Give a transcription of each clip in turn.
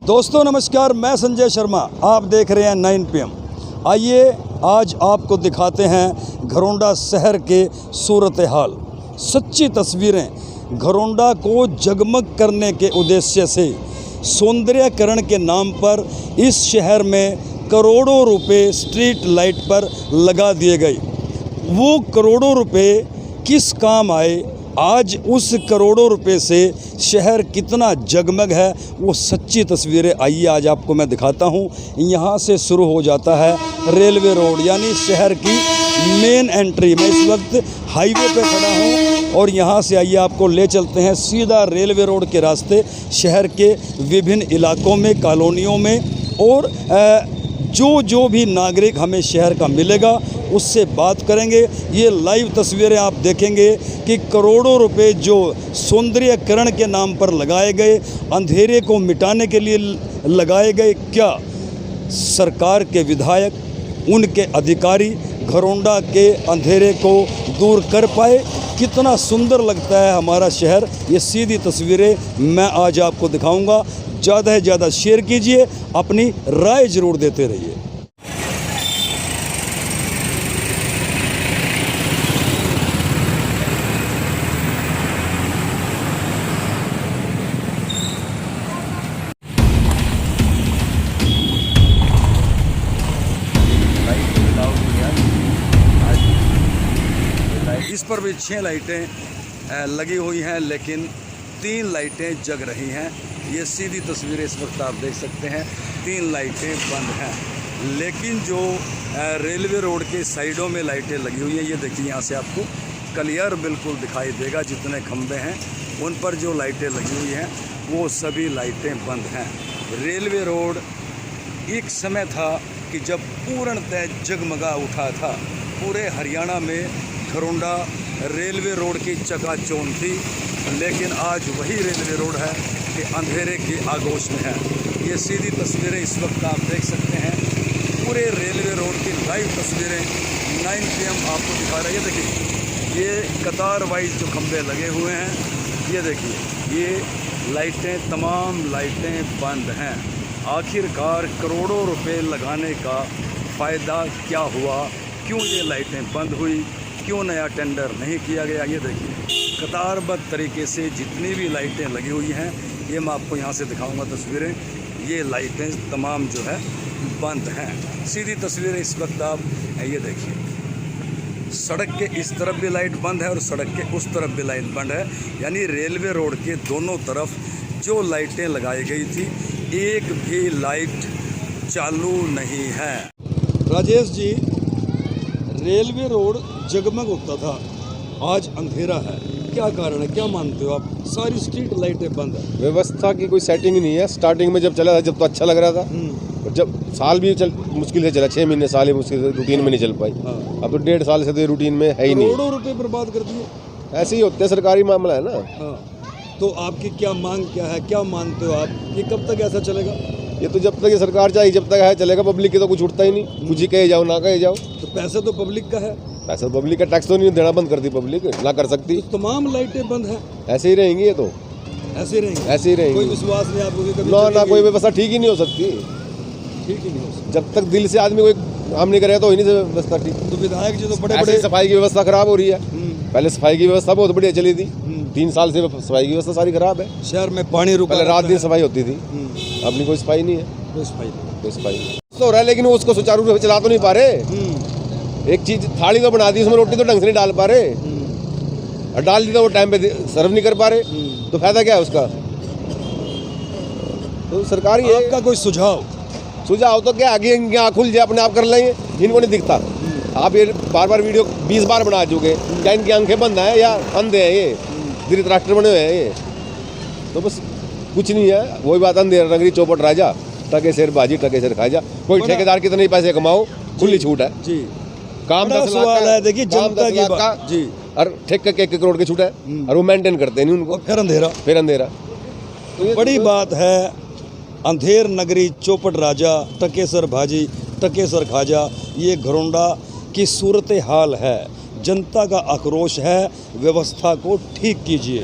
दोस्तों नमस्कार, मैं संजय शर्मा, आप देख रहे हैं 9 PM। आइए आज आपको दिखाते हैं घरौंडा शहर के सूरत हाल। सच्ची तस्वीरें घरौंडा को जगमग करने के उद्देश्य से सौंदर्यकरण के नाम पर इस शहर में करोड़ों रुपए स्ट्रीट लाइट पर लगा दिए गए। वो करोड़ों रुपए किस काम आए, आज उस करोड़ों रुपए से शहर कितना जगमग है, वो सच्ची तस्वीरें आइए आज आपको मैं दिखाता हूँ। यहाँ से शुरू हो जाता है रेलवे रोड, यानी शहर की मेन एंट्री। मैं इस वक्त हाईवे पे खड़ा हूँ और यहाँ से आइए आपको ले चलते हैं सीधा रेलवे रोड के रास्ते शहर के विभिन्न इलाकों में, कॉलोनियों में, और जो भी नागरिक हमें शहर का मिलेगा उससे बात करेंगे। ये लाइव तस्वीरें आप देखेंगे कि करोड़ों रुपए जो सौंदर्यकरण के नाम पर लगाए गए, अंधेरे को मिटाने के लिए लगाए गए, क्या सरकार के विधायक, उनके अधिकारी घरौंडा के अंधेरे को दूर कर पाए? कितना सुंदर लगता है हमारा शहर। ये सीधी तस्वीरें मैं आज आपको दिखाऊंगा। ज़्यादा से ज़्यादा शेयर कीजिए, अपनी राय ज़रूर देते रहिए। इस पर भी 6 लाइटें लगी हुई हैं, लेकिन 3 लाइटें जग रही हैं। ये सीधी तस्वीरें इस वक्त आप देख सकते हैं, 3 लाइटें बंद हैं। लेकिन जो रेलवे रोड के साइडों में लाइटें लगी हुई हैं, ये देखिए, यहाँ से आपको क्लियर बिल्कुल दिखाई देगा। जितने खंभे हैं उन पर जो लाइटें लगी हुई हैं वो सभी लाइटें बंद हैं। रेलवे रोड एक समय था कि जब पूर्णतः जगमगा उठा था। पूरे हरियाणा में घरौंडा रेलवे रोड की चकाचौंध थी, लेकिन आज वही रेलवे रोड है कि अंधेरे की आगोश में है। ये सीधी तस्वीरें इस वक्त आप देख सकते हैं, पूरे रेलवे रोड की लाइव तस्वीरें 9 PM आपको दिखा रही है। देखिए, ये कतार वाइज जो खंभे लगे हुए हैं, ये देखिए, ये लाइटें, तमाम लाइटें बंद हैं। आखिरकार करोड़ों रुपए लगाने का फ़ायदा क्या हुआ? क्यों ये लाइटें बंद हुई? क्यों नया टेंडर नहीं किया गया? ये देखिए, कतारबद्ध तरीके से जितनी भी लाइटें लगी हुई हैं, ये मैं आपको यहाँ से दिखाऊंगा तस्वीरें। ये लाइटें तमाम जो है बंद हैं। सीधी तस्वीरें इस वक्त आप ये देखिए, सड़क के इस तरफ भी लाइट बंद है और सड़क के उस तरफ भी लाइट बंद है। यानी रेलवे रोड के दोनों तरफ जो लाइटें लगाई गई थी, एक भी लाइट चालू नहीं है। राजेश जी, रेलवे रोड जगमग होता था, आज अंधेरा है, क्या कारण है, क्या मानते हो आप? सारी स्ट्रीट लाइटें बंद है। व्यवस्था की कोई सेटिंग ही नहीं है। स्टार्टिंग में जब चला था, जब तो अच्छा लग रहा था, और जब साल भी मुश्किल से चला, 6 महीने साल ही मुश्किल से रूटीन में नहीं चल पाई। हाँ। अब तो 1.5 साल से तो रूटीन में है ही नहीं। करोड़ों रुपए बर्बाद कर दिए। ऐसे ही होते हैं, सरकारी मामला है ना। हाँ। तो आपकी क्या मांग क्या है, क्या मानते हो आप, ये कब तक ऐसा चलेगा? ये तो जब तक ये सरकार चाहे जब तक है चलेगा। पब्लिक की तो कुछ उठता ही नहीं, कुछ ही कहे जाओ ना कहे जाओ। तो पैसा तो पब्लिक का है। पैसा तो पब्लिक का, टैक्स तो नहीं देना बंद कर दी पब्लिक, ना कर सकती। तो तमाम लाइटें बंद हैं, ऐसे ही रहेंगी, ये तो ऐसे रहेंगी, ऐसे ही रहेंगी। कोई विश्वास नहीं आपको कि कभी ना कोई व्यवस्था ठीक ही नहीं हो सकती। ठीक ही नहीं हो सकती जब तक दिल से आदमी कोई काम नहीं करेगा तो ही नहीं व्यवस्था ठीक। तो विधायक जी तो बड़े ऐसे बड़े सफाई की व्यवस्था खराब हो रही है। पहले सफाई की व्यवस्था बहुत बढ़िया चली थी, 3 साल से सफाई की व्यवस्था सारी खराब है। शहर में पानी रुका, पहले रात दिन सफाई होती थी, अब नहीं, कोई सफाई नहीं है। कोई सफाई तो हो रहा है, लेकिन वो उसको सुचारू रूप से चला तो नहीं पा रहे। एक चीज, थाली तो बना दी, उसमें रोटी तो ढंग से नहीं डाल पा रहे, और डाल दी तो वो टाइम पे सर्व नहीं कर पा रहे, तो फायदा क्या है उसका? तो सरकार ये आपका कोई सुझाव तो क्या, आगे इनकी आँख खुल जाए, अपने आप कर लेंगे, इनको नहीं दिखता। आप ये बार वीडियो 20 बार बना चुके, क्या इनकी आंखें बंद हैं या अंधे हैं? ये धृतराष्ट्र बने हुए हैं ये। तो बस कुछ नहीं है, वही बात, अंधेरा नगरी चौपट राजा, टके शेर बाजी टके शेर खाजा। कोई ठेकेदार कितने पैसे कमाओ, खुली छूट है जी। काम 10 लाख का है, देखिए जनता की बात जी, और ठेके के 1 करोड़ की छूट है, और वो मेंटेन करते नहीं उनको, फिर अंधेरा। तो बड़ी बात है, अंधेर नगरी चौपट राजा, टकेसर भाजी टकेसर खाजा, ये घरौंडा की सूरत हाल है। जनता का आक्रोश है, व्यवस्था को ठीक कीजिए।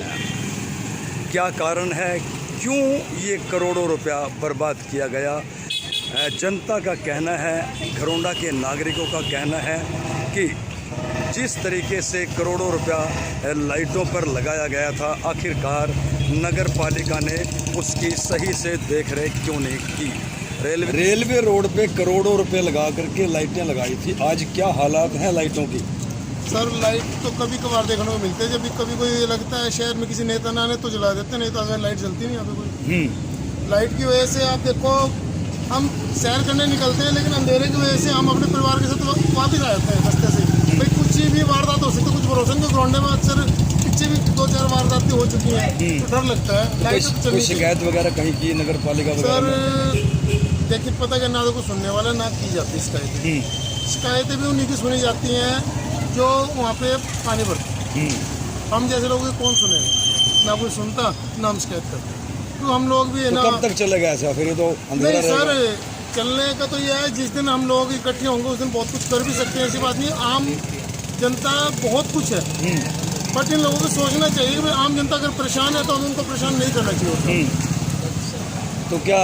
क्या कारण है, क्यों ये करोड़ों रुपया बर्बाद किया गया? जनता का कहना है, घरौंडा के नागरिकों का कहना है कि जिस तरीके से करोड़ों रुपया लाइटों पर लगाया गया था, आखिरकार नगर पालिका ने उसकी सही से देखरेख क्यों नहीं की? रेलवे रोड पे करोड़ों रुपए लगा करके लाइटें लगाई थी, आज क्या हालात हैं लाइटों की? सर लाइट तो कभी कभार देखने को मिलते हैं, जब भी कभी कोई लगता है शहर में किसी नेता ना आने तो जला देते, नहीं तो अगर लाइट जलती नहीं यहाँ पे कोई। लाइट की वजह से आप देखो, हम सैर करने निकलते हैं लेकिन अंधेरे की वजह से हम अपने परिवार के साथ वापस आ जाते हैं रास्ते से। भाई कुछ भी वारदात हो सकती है, कुछ भरोसा नहीं। ग्राउंड में अक्सर पीछे भी 2-4 वारदातें हो चुकी हैं, तो डर लगता है। लाइट कोई शिकायत वगैरह कहीं की नगर पालिका सर देखिए, पता क्या, ना तो कुछ सुनने वाला ना की जाती शिकायतें। शिकायतें भी उन्हीं की सुनी जाती हैं जो वहाँ पे पानी भरते। हम जैसे लोग कौन सुनेगा? ना कोई सुनता, ना हम शिकायत करते। तो हम लोग भी है ना। कब तक चलेगा ऐसा? फिर ये तो अंधेरा नहीं सर, चलने का तो यह है, जिस दिन हम लोग इकट्ठे होंगे उस दिन बहुत कुछ कर भी सकते हैं, ऐसी बात नहीं। आम जनता बहुत कुछ है, बट इन लोगों को सोचना चाहिए कि भाई आम जनता अगर परेशान है तो हमें उनको परेशान नहीं करना चाहिए। तो क्या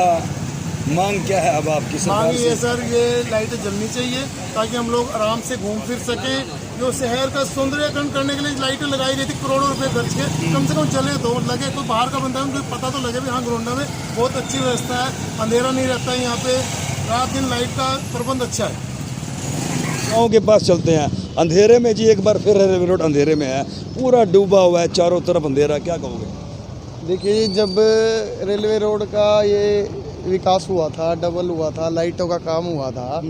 मांग क्या है अब आपकी सरकार मांग से? ये सर, ये लाइटें जलनी चाहिए ताकि हम लोग आराम से घूम फिर सकें। जो शहर का सौंदर्यकरण करने के लिए लाइटें लगाई गई थी करोड़ों रुपए खर्च के, कम से कम चले तो लगे, कोई बाहर का बंदा है उनको पता तो लगे भी हाँ ग्राउंडा में बहुत अच्छी व्यवस्था है, अंधेरा नहीं रहता है यहाँ पे, रात दिन लाइट का प्रबंध अच्छा है। गाँव के पास चलते हैं, अंधेरे में जी एक बार फिर रेलवे रोड अंधेरे में है, पूरा डूबा हुआ है, चारों तरफ अंधेरा, क्या कहोगे? देखिए, जब रेलवे रोड का ये विकास हुआ था, डबल हुआ था, लाइटों का काम हुआ था,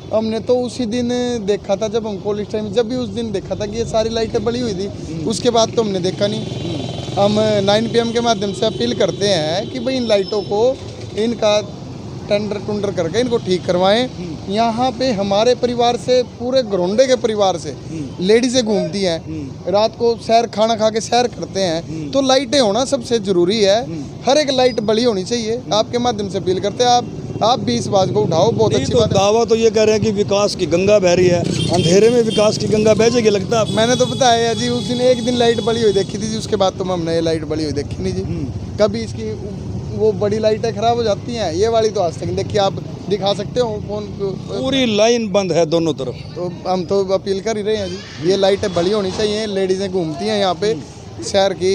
हमने तो उसी दिन देखा था, जब हम कॉलेज टाइम जब भी उस दिन देखा था कि ये सारी लाइटें बड़ी हुई थी। उसके बाद तो हमने देखा नहीं। हम 9 PM के माध्यम से अपील करते हैं कि भाई इन लाइटों को, इनका टेंडर करके इनको ठीक करवाएं। यहाँ पे हमारे परिवार से, पूरे घरौंडे के परिवार से लेडीज़ें घूमती हैं, रात को सैर, खाना खा के सैर करते हैं, तो लाइटें होना सबसे ज़रूरी है। हर एक लाइट बड़ी होनी चाहिए। आपके माध्यम से अपील करते हैं, आप भी इस बात को उठाओ, बहुत अच्छी बात है। दावा तो ये कह रहे हैं कि विकास की गंगा बह रही है, अंधेरे में विकास की गंगा बह जाएगी लगता है? मैंने तो बताया जी, उस दिन एक दिन लाइट बड़ी हुई देखी थी जी, उसके बाद तो हमने ये लाइट बड़ी हुई देखी नहीं जी। कभी इसकी वो बड़ी लाइटें खराब हो जाती हैं, ये वाली तो आज तक देखिए, आप दिखा सकते हो फोन, पूरी लाइन बंद है दोनों तरफ। तो हम तो अपील कर ही रहे हैं जी, ये लाइटें बड़ी होनी चाहिए। लेडीज़ें घूमती हैं यहाँ पे, शहर की,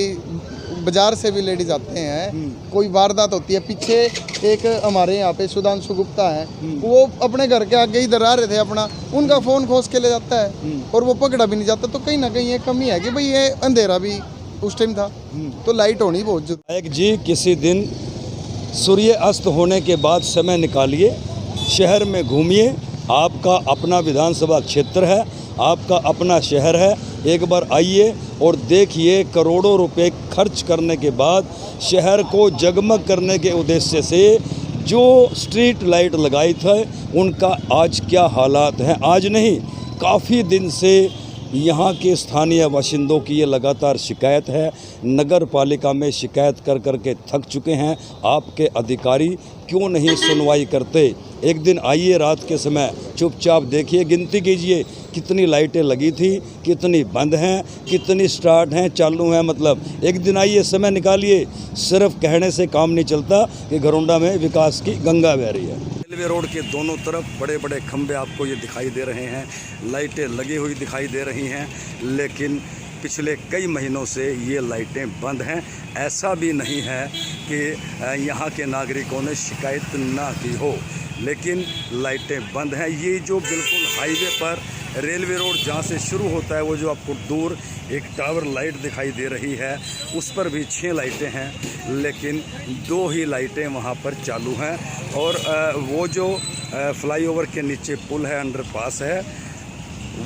बाजार से भी लेडीज आते हैं, कोई वारदात होती है। पीछे एक हमारे यहाँ पे सुधांशु गुप्ता है, वो अपने घर के आगे इधर आ रहे थे अपना, उनका फ़ोन खोस के ले जाता है और वो पकड़ा भी नहीं जाता। तो कहीं ना कहीं ये कमी है कि भाई ये अंधेरा भी उस टाइम था, तो लाइट होनी बहुत जरूरी। एक जी, किसी दिन सूर्य अस्त होने के बाद समय निकालिए, शहर में घूमिए, आपका अपना विधानसभा क्षेत्र है, आपका अपना शहर है, एक बार आइए और देखिए करोड़ों रुपए खर्च करने के बाद शहर को जगमग करने के उद्देश्य से जो स्ट्रीट लाइट लगाई थे उनका आज क्या हालात हैं। आज नहीं, काफ़ी दिन से यहाँ के स्थानीय बाशिंदों की ये लगातार शिकायत है। नगर पालिका में शिकायत कर कर के थक चुके हैं। आपके अधिकारी क्यों नहीं सुनवाई करते? एक दिन आइए रात के समय, चुपचाप देखिए, गिनती कीजिए कितनी लाइटें लगी थी, कितनी बंद हैं, कितनी स्टार्ट हैं, चालू हैं। मतलब एक दिन आइए, समय निकालिए। सिर्फ कहने से काम नहीं चलता कि घरौंडा में विकास की गंगा बह रही है। रेलवे रोड के दोनों तरफ बड़े बड़े खंभे आपको ये दिखाई दे रहे हैं, लाइटें लगी हुई दिखाई दे रही हैं, लेकिन पिछले कई महीनों से ये लाइटें बंद हैं। ऐसा भी नहीं है कि यहाँ के नागरिकों ने शिकायत ना की हो, लेकिन लाइटें बंद हैं। ये जो बिल्कुल हाईवे पर रेलवे रोड जहाँ से शुरू होता है, वो जो आपको दूर एक टावर लाइट दिखाई दे रही है, उस पर भी 6 लाइटें हैं, लेकिन 2 ही लाइटें वहाँ पर चालू हैं। और वो जो फ्लाईओवर के नीचे पुल है, अंडरपास है,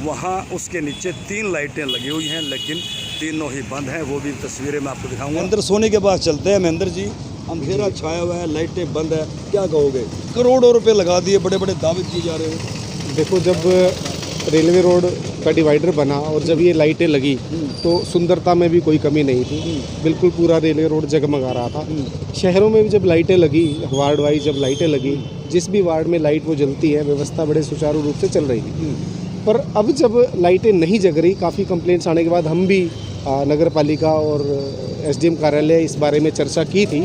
वहाँ उसके नीचे 3 लाइटें लगी हुई हैं, लेकिन तीनों ही बंद हैं। वो भी तस्वीरें मैं आपको दिखाऊंगा। अंदर सोने के पास चलते हैं महेंद्र जी। अंधेरा छाया हुआ है, लाइटें बंद है, क्या कहोगे? करोड़ों रुपए लगा दिए, बड़े बड़े दावे किए जा रहे हैं। देखो, जब रेलवे रोड का डिवाइडर बना और जब ये लाइटें लगी तो सुंदरता में भी कोई कमी नहीं थी, बिल्कुल पूरा रेलवे रोड जगमगा रहा था। शहरों में भी जब लाइटें लगी, वार्ड वाइज जब लाइटें लगी, जिस भी वार्ड में लाइट वो जलती है, व्यवस्था बड़े सुचारू रूप से चल रही थी। पर अब जब लाइटें नहीं जग रही, काफ़ी कंप्लेंट्स आने के बाद हम भी नगर पालिका और एसडीएम कार्यालय इस बारे में चर्चा की थी,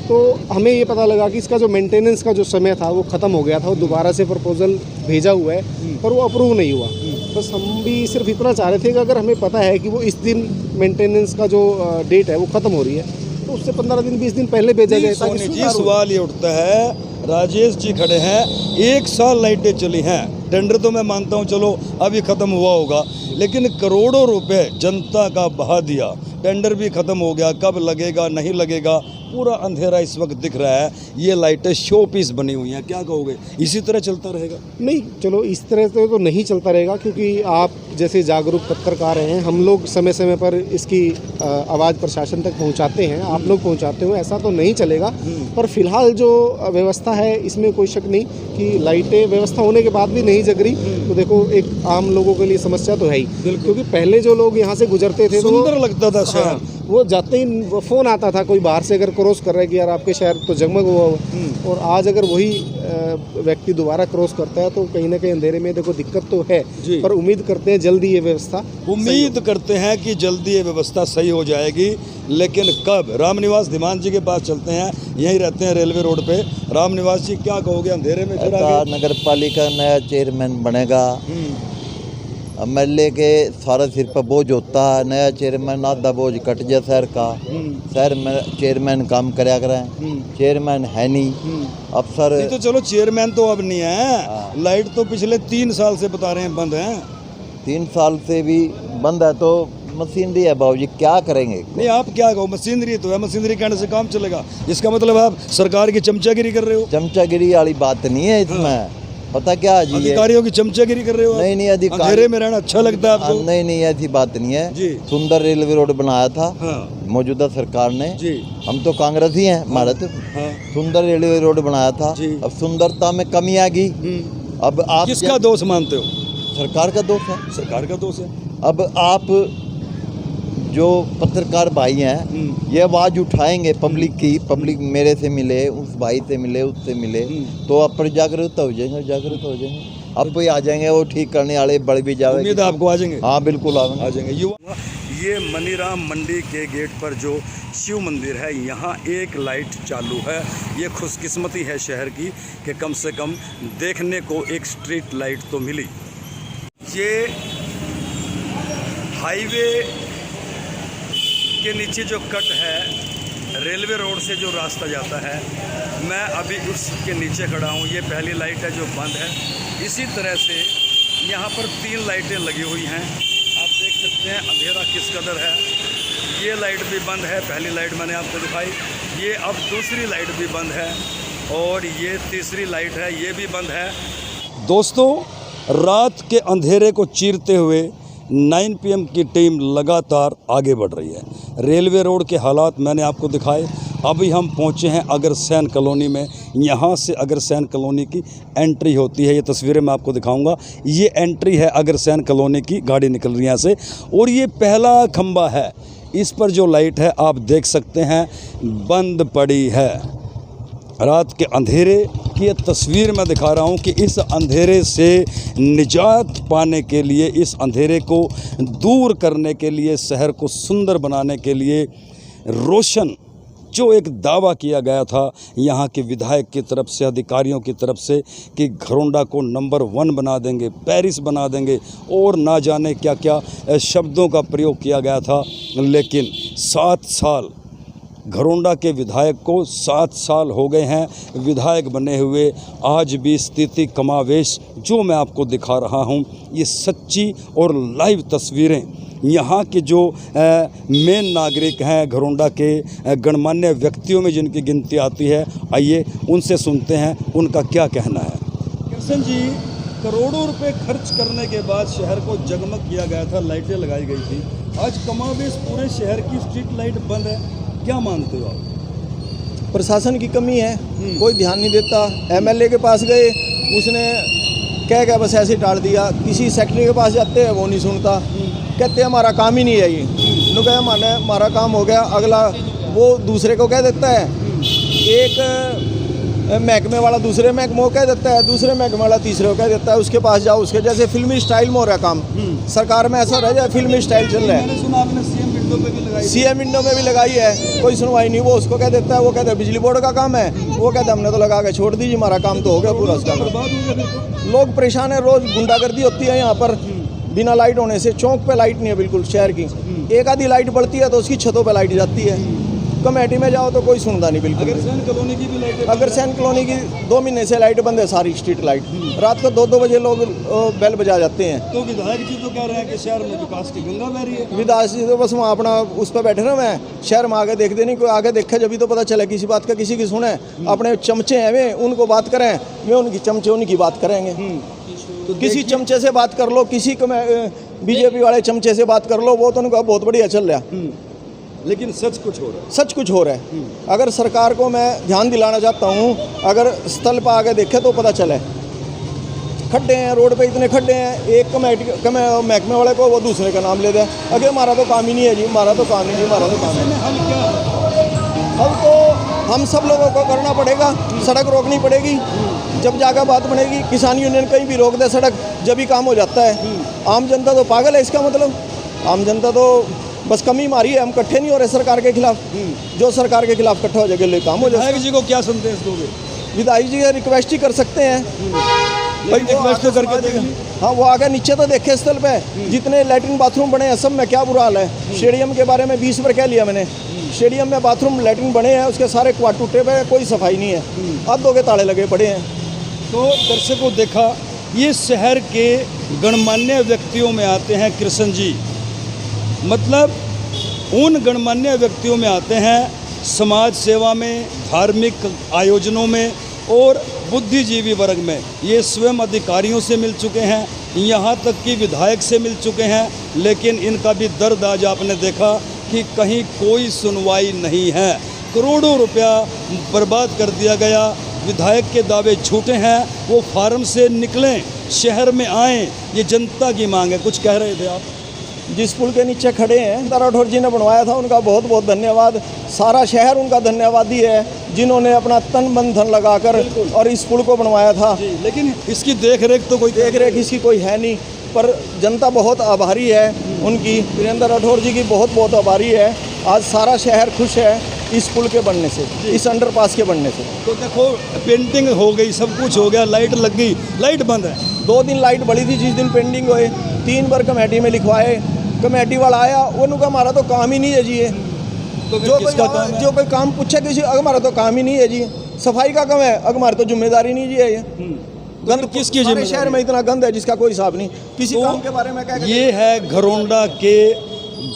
तो हमें ये पता लगा कि इसका जो मेंटेनेंस का जो समय था वो ख़त्म हो गया था और दोबारा से प्रपोजल भेजा हुआ है, पर वो अप्रूव नहीं हुआ। बस हम भी सिर्फ इतना चाह रहे थे कि अगर हमें पता है कि वो इस दिन मेंटेनेंस का जो डेट है वो ख़त्म हो रही है, तो उससे 15 दिन 20 दिन पहले भेजा जाए ताकि सोनी जी, सुधार हो। सवाल ये उठता है, राजेश जी खड़े हैं, 1 साल लाइटें चली हैं, टेंडर तो मैं मानता हूँ चलो अभी ख़त्म हुआ होगा, लेकिन करोड़ों रुपए जनता का बहा दिया, टेंडर भी ख़त्म हो गया, कब लगेगा नहीं लगेगा, पूरा अंधेरा इस वक्त दिख रहा है, ये लाइटें शो पीस बनी हुई हैं, क्या कहोगे, इसी तरह चलता रहेगा? नहीं, चलो इस तरह से तो नहीं चलता रहेगा, क्योंकि आप जैसे जागरूक पत्रकार हैं, हम लोग समय समय पर इसकी आवाज़ प्रशासन तक पहुंचाते हैं, आप लोग पहुंचाते हो, ऐसा तो नहीं चलेगा। पर फिलहाल जो व्यवस्था है इसमें कोई शक नहीं कि लाइटें व्यवस्था होने के बाद भी नहीं जग रही, तो देखो एक आम लोगों के लिए समस्या तो है ही, क्योंकि पहले जो लोग यहाँ से गुजरते थे सुंदर लगता था शहर। वो जाते ही फ़ोन आता था कोई बाहर से अगर क्रॉस कर रहा है कि यार आपके शहर तो जगमग हुआ हुआ, और आज अगर वही व्यक्ति दोबारा क्रॉस करता है तो कहीं ना कहीं अंधेरे में देखो दिक्कत तो है, पर उम्मीद करते हैं जल्दी ये व्यवस्था करते हैं कि जल्दी ये व्यवस्था सही हो जाएगी, लेकिन कब? रामनिवास धीमान जी के पास चलते हैं, यहीं रहते हैं रेलवे रोड पे। रामनिवास जी, क्या कहोगे, अंधेरे में फिर आगे? नगर पालिका नया चेयरमैन बनेगा, एमएलए के सारा सिर पर बोझ होता है, नया चेयरमैन आधा बोझ कट जाए शहर का, शहर में चेयरमैन काम कराया करें, चेयरमैन है नहीं, अफसर नहीं तो चलो चेयरमैन तो अब नहीं है, लाइट तो पिछले 3 साल से बता रहे हैं बंद है। 3 साल से भी बंद है, तो मशीनरी है बाबूजी, क्या करेंगे? नहीं आप क्या कहो, मशीनरी तो है, मशीनरी कहने से काम चलेगा, इसका मतलब आप सरकार की चमचागिरी कर रहे हो? चमचागिरी वाली बात नहीं है इसमें, पता क्या जी, अधिकारियों की चमचागिरी कर रहे हो? नहीं अधिकारी, अंधेरे में रहना अच्छा लगता है आपको? नहीं ऐसी बात नहीं है जी। सुंदर रेलवे रोड बनाया था हाँ। मौजूदा सरकार ने जी। हम तो कांग्रेस ही हैं, हमारा तो सुंदर रेलवे रोड बनाया था, अब सुंदरता में कमी आ गई। अब आप किसका दोष मानते हो? सरकार का दोष है, सरकार का दोष है। अब आप जो पत्रकार भाई हैं ये आवाज़ उठाएंगे पब्लिक की, पब्लिक मेरे से मिले, उस भाई से मिले, उससे मिले, तो आप पर जागरूक हो जाएंगे, आप कोई आ जाएंगे वो ठीक करने वाले, बढ़ भी जाएंगे। उम्मीद है आपको आ जाएंगे? हाँ बिल्कुल आ जाएंगे। ये मनीराम मंडी के गेट पर जो शिव मंदिर है, यहाँ एक लाइट चालू है। ये खुशकिस्मती है शहर की कि कम से कम देखने को एक स्ट्रीट लाइट तो मिली। ये हाईवे के नीचे जो कट है, रेलवे रोड से जो रास्ता जाता है, मैं अभी उसके नीचे खड़ा हूँ। ये पहली लाइट है जो बंद है। इसी तरह से यहाँ पर 3 लाइटें लगी हुई हैं, आप देख सकते हैं अंधेरा किस कदर है। ये लाइट भी बंद है, पहली लाइट मैंने आपको दिखाई, ये अब दूसरी लाइट भी बंद है, और ये तीसरी लाइट है, ये भी बंद है। दोस्तों, रात के अंधेरे को चीरते हुए 9 PM की टीम लगातार आगे बढ़ रही है। रेलवे रोड के हालात मैंने आपको दिखाए। अभी हम पहुंचे हैं अग्रसेन कॉलोनी में। यहाँ से अग्रसेन कॉलोनी की एंट्री होती है, ये तस्वीरें मैं आपको दिखाऊंगा। ये एंट्री है अग्रसेन कॉलोनी की, गाड़ी निकल रही है यहाँ से, और ये पहला खंबा है, इस पर जो लाइट है आप देख सकते हैं बंद पड़ी है। रात के अंधेरे की ये तस्वीर मैं दिखा रहा हूँ कि इस अंधेरे से निजात पाने के लिए, इस अंधेरे को दूर करने के लिए, शहर को सुंदर बनाने के लिए, रोशन जो एक दावा किया गया था यहाँ के विधायक की तरफ से, अधिकारियों की तरफ से, कि घरोंडा को नंबर 1 बना देंगे, पेरिस बना देंगे, और ना जाने क्या क्या शब्दों का प्रयोग किया गया था। लेकिन 7 साल घरोंडा के विधायक को 7 साल हो गए हैं विधायक बने हुए। आज भी स्थिति कमावेश जो मैं आपको दिखा रहा हूँ, ये सच्ची और लाइव तस्वीरें यहाँ के जो मेन नागरिक हैं, घरोंडा के गणमान्य व्यक्तियों में जिनकी गिनती आती है। आइए उनसे सुनते हैं उनका क्या कहना है। कृष्ण जी, करोड़ों रुपए खर्च करने के बाद शहर को जगमग किया गया था, लाइटें लगाई गई थी, आज कमावेश पूरे शहर की स्ट्रीट लाइट बंद है, क्या मानते हो आप? प्रशासन की कमी है, कोई ध्यान नहीं देता। एमएलए के पास गए, उसने कह के बस ऐसे टाल दिया। किसी सेक्रेटरी के पास जाते हैं, वो नहीं सुनता, कहते हैं हमारा काम ही नहीं है ये। उन्होंने कहा हमारा काम हो गया, अगला वो दूसरे को कह देता है। एक महकमे वाला दूसरे महकमे को कह देता है, दूसरे महकमे वाला तीसरे को कह देता है, उसके पास जाओ, उसके जैसे फिल्मी स्टाइल में हो रहा है काम। सरकार में ऐसा रह जाए फिल्मी स्टाइल चल रहा है। मैंने सुना आपने सीएम विंडो पे भी लगाई। सीएम विंडो में भी लगाई है, कोई सुनवाई नहीं। वो उसको कह देता है, वो कहता है बिजली बोर्ड का काम है, वो कहता है हमने तो लगा के छोड़ दीजिए, हमारा काम तो हो गया पूरा उसका। बर्बाद हो गया फिर तो। लोग परेशान है, रोज गुंडागर्दी होती है यहाँ पर बिना लाइट होने से। चौक पे लाइट नहीं है बिल्कुल शहर की, एक आधी लाइट बढ़ती है तो उसकी छतों पे लाइट जाती है। कमेटी में जाओ तो कोई सुनता नहीं बिल्कुल। अगर सैन कॉलोनी की भी लाइट, अगर सैन कॉलोनी की 2 महीने से लाइट बंद है, सारी स्ट्रीट लाइट। रात को 2-2 बजे लोग बेल बजा जाते हैं। तो विधायक जी तो कह रहे हैं कि शहर में विकास की गंगा बह रही है। विदास जी तो बस वहाँ अपना उस पर बैठे रहे हैं, शहर में आगे देखते नहीं। कोई आगे देखे जब भी तो पता चले, किसी बात का किसी की सुने। अपने चमचे हैं वे, उनको बात करें, वे उनकी चमचे उनकी बात करेंगे। तो किसी चमचे से बात कर लो, किसी को बीजेपी वाले चमचे से बात कर लो, वो तो उनका बहुत बढ़िया चल रहा है। लेकिन सच कुछ हो रहा है। सच कुछ हो रहा है। अगर सरकार को मैं ध्यान दिलाना चाहता हूँ, अगर स्थल पर आगे देखे तो पता चले। खड्डे हैं रोड पे, इतने खड्डे हैं, एक महकमे वाले को वो दूसरे का नाम ले दे। अगे हमारा तो काम ही नहीं है जी, हमारा तो काम ही नहीं, हमारा तो काम है। हल तो हम सब लोगों को करना पड़ेगा, सड़क रोकनी पड़ेगी, जब जाकर बात बनेगी। किसान यूनियन कहीं भी रोक दे सड़क, जब ही काम हो जाता है। आम जनता तो पागल है, इसका मतलब आम जनता तो बस कमी मारी है। हम इकट्ठे नहीं हो रहे सरकार के खिलाफ, जो सरकार के खिलाफ इकट्ठा हो जाएगा ले काम हो जाएगा। विधायक जी को क्या संदेश दोगे? विधायक जी रिक्वेस्ट ही कर सकते हैं भाई, रिक्वेस्ट तो करके देगा। हाँ, वो आगे नीचे तो देखे स्थल पे जितने लैट्रिन बाथरूम बने हैं सब में क्या बुरा हाल है। स्टेडियम के बारे में 20 बार कह लिया मैंने। स्टेडियम में बाथरूम लैट्रिन बने हैं, उसके सारे क्वाट टूटे पे, कोई सफाई नहीं है, अद्धों के ताले लगे पड़े हैं। तो दर्शकों देखा, ये शहर के गणमान्य व्यक्तियों में आते हैं कृष्ण जी। मतलब उन गणमान्य व्यक्तियों में आते हैं समाज सेवा में, धार्मिक आयोजनों में और बुद्धिजीवी वर्ग में। ये स्वयं अधिकारियों से मिल चुके हैं, यहाँ तक कि विधायक से मिल चुके हैं, लेकिन इनका भी दर्द आज आपने देखा कि कहीं कोई सुनवाई नहीं है। करोड़ों रुपया बर्बाद कर दिया गया। विधायक के दावे झूठे हैं, वो फार्म से निकलें, शहर में आएँ, ये जनता की मांग है। कुछ कह रहे थे आप? जिस पुल के नीचे खड़े हैं, राठौर जी ने बनवाया था, उनका बहुत बहुत धन्यवाद। सारा शहर उनका धन्यवादी है, जिन्होंने अपना तन मन धन लगाकर और इस पुल को बनवाया था। लेकिन इसकी देख रेख तो कोई देख रेख इसकी कोई है नहीं, पर जनता बहुत आभारी है उनकी। वीरेंद्र राठौर जी की बहुत बहुत आभारी है। आज सारा शहर खुश है इस पुल के बनने से, इस अंडरपास के बनने से। तो देखो, पेंटिंग हो गई, सब कुछ हो गया, लाइट लग गई, लाइट बंद है। 2 दिन लाइट बढ़ी थी, जिस दिन पेंडिंग हुए 3 बार कमेटी में लिखवाए। कमेटी वाला आया, उन्होंने हमारा तो काम ही नहीं है जी। ये तो जो कोई काम पूछे किसी, हमारा तो काम ही नहीं है जी। सफाई का काम है, हमारी तो जिम्मेदारी नहीं जी है। ये गंद किसकी सारे जिम्मेदारी? शहर में इतना गंद है जिसका कोई हिसाब नहीं। किसी तो काम के बारे में क्या ये है घरोंडा के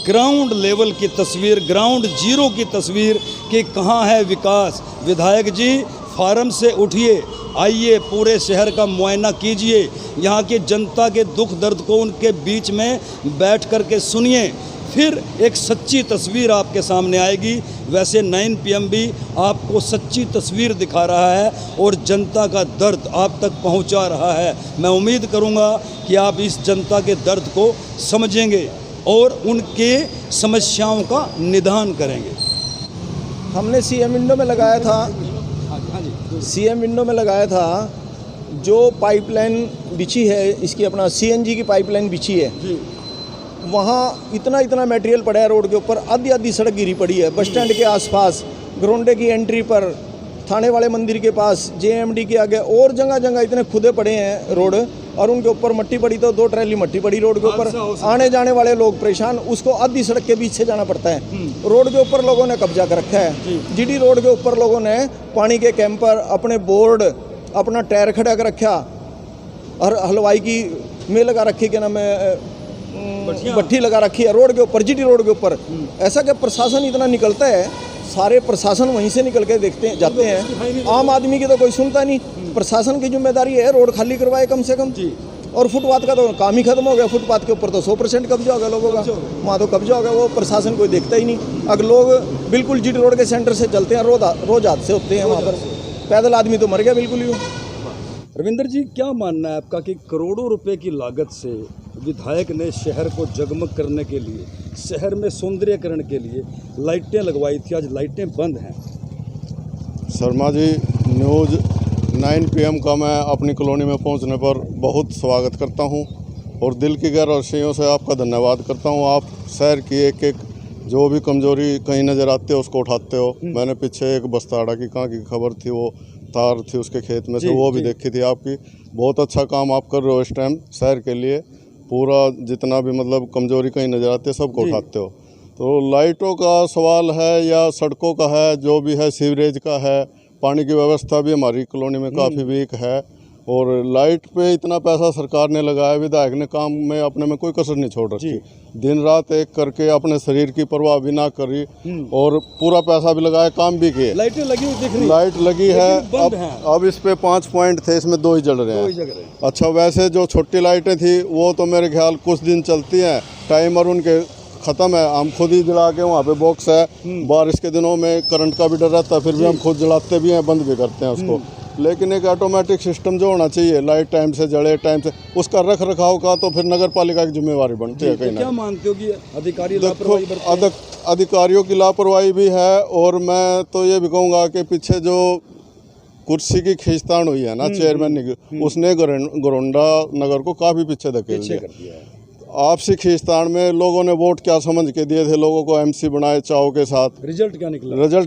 ग्राउंड लेवल की तस्वीर, ग्राउंड जीरो की तस्वीर कि कहाँ है विकास। विधायक जी फार्म से उठिए, आइए, पूरे शहर का मुआयना कीजिए, यहाँ की जनता के दुख दर्द को उनके बीच में बैठ कर के सुनिए, फिर एक सच्ची तस्वीर आपके सामने आएगी। वैसे 9 PM भी आपको सच्ची तस्वीर दिखा रहा है और जनता का दर्द आप तक पहुंचा रहा है। मैं उम्मीद करूंगा कि आप इस जनता के दर्द को समझेंगे और उनके समस्याओं का निदान करेंगे। हमने सीएम विंडो में लगाया था, सीएम विंडो में लगाया था। जो पाइपलाइन बिछी है इसकी, अपना CNG की पाइपलाइन बिछी है, वहाँ इतना इतना मटेरियल पड़ा है रोड के ऊपर। आधी आधी सड़क गिरी पड़ी है, बस स्टैंड के आसपास, ग्रोंडे की एंट्री पर, थाने वाले मंदिर के पास, JMD के आगे, और जगह जगह इतने खुदे पड़े हैं रोड, और उनके ऊपर मट्टी पड़ी तो 2 ट्रैली मट्टी पड़ी रोड के ऊपर। आने जाने वाले लोग परेशान, उसको आधी सड़क के बीच से जाना पड़ता है। रोड के ऊपर लोगों ने कब्जा कर रखा है। GD रोड के ऊपर लोगों ने पानी के कैंपर, अपने बोर्ड, अपना टायर खड़ा कर रखा, और हलवाई की में लगा रखी, क्या नाम है, भट्टी लगा रखी है रोड के ऊपर, GD रोड के ऊपर। ऐसा कि प्रशासन इतना निकलता है, सारे प्रशासन वहीं से निकल के देखते हैं, जाते हैं। आम आदमी की तो कोई सुनता नहीं। प्रशासन की जिम्मेदारी है रोड खाली करवाए कम से कम। और फुटपाथ का तो काम ही खत्म हो गया। फुटपाथ के ऊपर तो 100% कब्जा हो गया लोगों का, वहाँ तो कब्जा हो गया, वो प्रशासन कोई देखता ही नहीं। अगर लोग बिल्कुल GD रोड के सेंटर से चलते हैं, रोज हादसे होते हैं वहाँ पर। पैदल आदमी तो मर गया बिल्कुल ही। रविंद्र जी, क्या मानना है आपका कि करोड़ों रुपए की लागत से विधायक ने शहर को जगमग करने के लिए, शहर में सौंदर्यकरण के लिए लाइटें लगवाई थी, आज लाइटें बंद हैं? शर्मा जी, न्यूज़ 9 PM का मैं अपनी कॉलोनी में पहुंचने पर बहुत स्वागत करता हूं और दिल की गहराइयों से आपका धन्यवाद करता हूं। आप शहर की एक एक जो भी कमजोरी कहीं नज़र आती है उसको उठाते हो। मैंने पीछे एक बस्ताड़ा की कहाँ की खबर थी, वो तार थी उसके खेत में से, वो भी देखी थी आपकी। बहुत अच्छा काम आप कर रहे हो इस टाइम शहर के लिए। पूरा जितना भी मतलब कमजोरी कहीं नज़र आती है सबको उठाते हो। तो लाइटों का सवाल है या सड़कों का है, जो भी है, सीवरेज का है, पानी की व्यवस्था भी हमारी कॉलोनी में काफ़ी वीक है। और लाइट पे इतना पैसा सरकार ने लगाया, विधायक ने काम में अपने में कोई कसर नहीं छोड़ रखी। दिन रात एक करके अपने शरीर की परवाह भी ना करी और पूरा पैसा भी लगाया, काम भी किए। लाइटें लगी हुई दिख रही, लाइट लगी है, बंद हैं। अब इस पे 5 पॉइंट थे, इसमें 2 ही जल रहे हैं। अच्छा, वैसे जो छोटी लाइटें थी वो तो मेरे ख्याल कुछ दिन चलती हैं, टाइमर उनके ख़त्म है। हम खुद ही जला के, वहाँ पे बॉक्स है, बारिश के दिनों में करंट का भी डर रहता है, फिर भी हम खुद जलाते भी हैं, बंद भी करते हैं उसको। लेकिन एक ऑटोमेटिक सिस्टम जो होना चाहिए, लाइट टाइम से जले, टाइम से, उसका रख रखाव का तो फिर नगर पालिका की जिम्मेवारी बनती है। कहीं क्या मानते हो कि अधिकारी देखो, लापरवाही बरतते हैं? अधिकारियों की लापरवाही भी है और मैं तो ये भी कहूँगा कि पीछे जो कुर्सी की खींचतान हुई है ना चेयरमैन की, उसने गोरंडा नगर को काफ़ी पीछे धकेल दिया। आपसी खींचतान में लोगों ने वोट क्या समझ के दिए थे, लोगों को MC बनाए चाव के साथ, रिजल्ट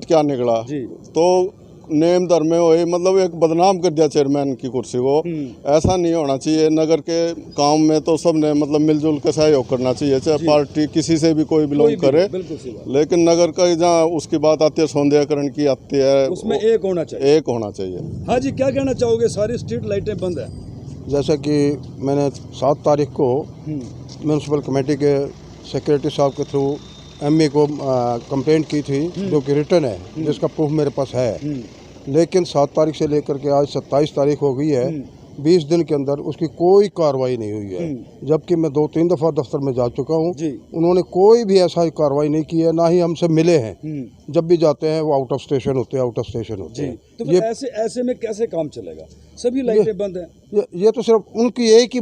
क्या निकला जी। तो नेम धर्म में हुए, मतलब एक बदनाम कर दिया चेयरमैन की कुर्सी को। ऐसा नहीं होना चाहिए। नगर के काम में तो सब ने मतलब मिलजुल के सहयोग करना चाहिए, चाहे पार्टी किसी से भी कोई बिलोंग करे। लेकिन नगर का जहाँ उसकी बात आती है, सौंदर्यकरण की आती है, उसमें एक होना चाहिए। हाँ जी, क्या कहना चाहोगे? सारी स्ट्रीट लाइटें बंद है। जैसा कि मैंने 7 तारीख को म्यूनसिपल कमेटी के सेक्रेटरी साहब के थ्रू MA को कंप्लेंट की थी, जो कि रिटर्न है, जिसका प्रूफ मेरे पास है। लेकिन 7 तारीख से लेकर के आज 27 तारीख हो गई है, 20 दिन के अंदर उसकी कोई कार्रवाई नहीं हुई है। जबकि मैं 2-3 दफ़ा दफ्तर में जा चुका हूँ, उन्होंने कोई भी ऐसा कार्रवाई नहीं की है, ना ही हमसे मिले हैं। जब भी जाते हैं वो आउट ऑफ स्टेशन होते हैं। तो फिर ऐसे में कैसे काम चलेगा? सभी लाइटें बंद हैं। ये तो सिर्फ उनकी एक ही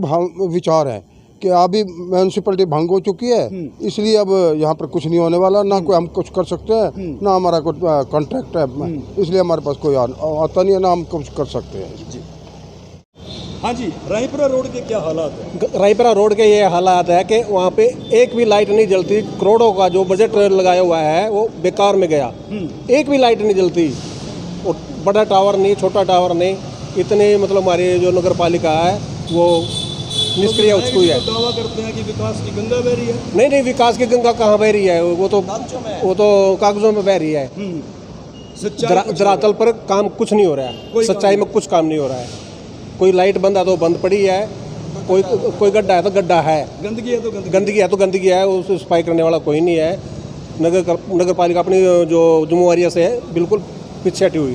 विचार है कि अभी म्यूनसिपलिटी भंग हो चुकी है, इसलिए अब यहाँ पर कुछ नहीं होने वाला, ना कोई हम कुछ कर सकते हैं, ना हमारा कोई कॉन्ट्रैक्ट है, इसलिए हमारे पास कोई आता नहीं है, ना हम कुछ कर सकते हैं जी। हाँ जी, रायपुरा रोड के क्या हालात है? रायपुरा रोड के ये हालात है कि वहाँ पे एक भी लाइट नहीं जलती। करोड़ों का जो बजट लगाया हुआ है वो बेकार में गया। एक भी लाइट नहीं जलती। और बड़ा टावर नहीं, छोटा टावर नहीं, इतने मतलब हमारी जो नगर पालिका है वो निष्क्रिय हो चुकी है। दावा करते हैं कि विकास की गंगा बह रही है। नहीं, विकास की गंगा कहाँ बह रही है? वो तो कागजों में बह रही है। धरातल पर काम कुछ नहीं हो रहा है, सच्चाई में कुछ काम नहीं हो रहा है। कोई लाइट बंद है तो बंद पड़ी है, कोई गड्ढा है तो गड्ढा है, गंदगी है, उस सफाई करने वाला कोई नहीं है। नगर पालिका अपनी जो जिम्मेवारी से बिल्कुल पीछे हटी हुई है।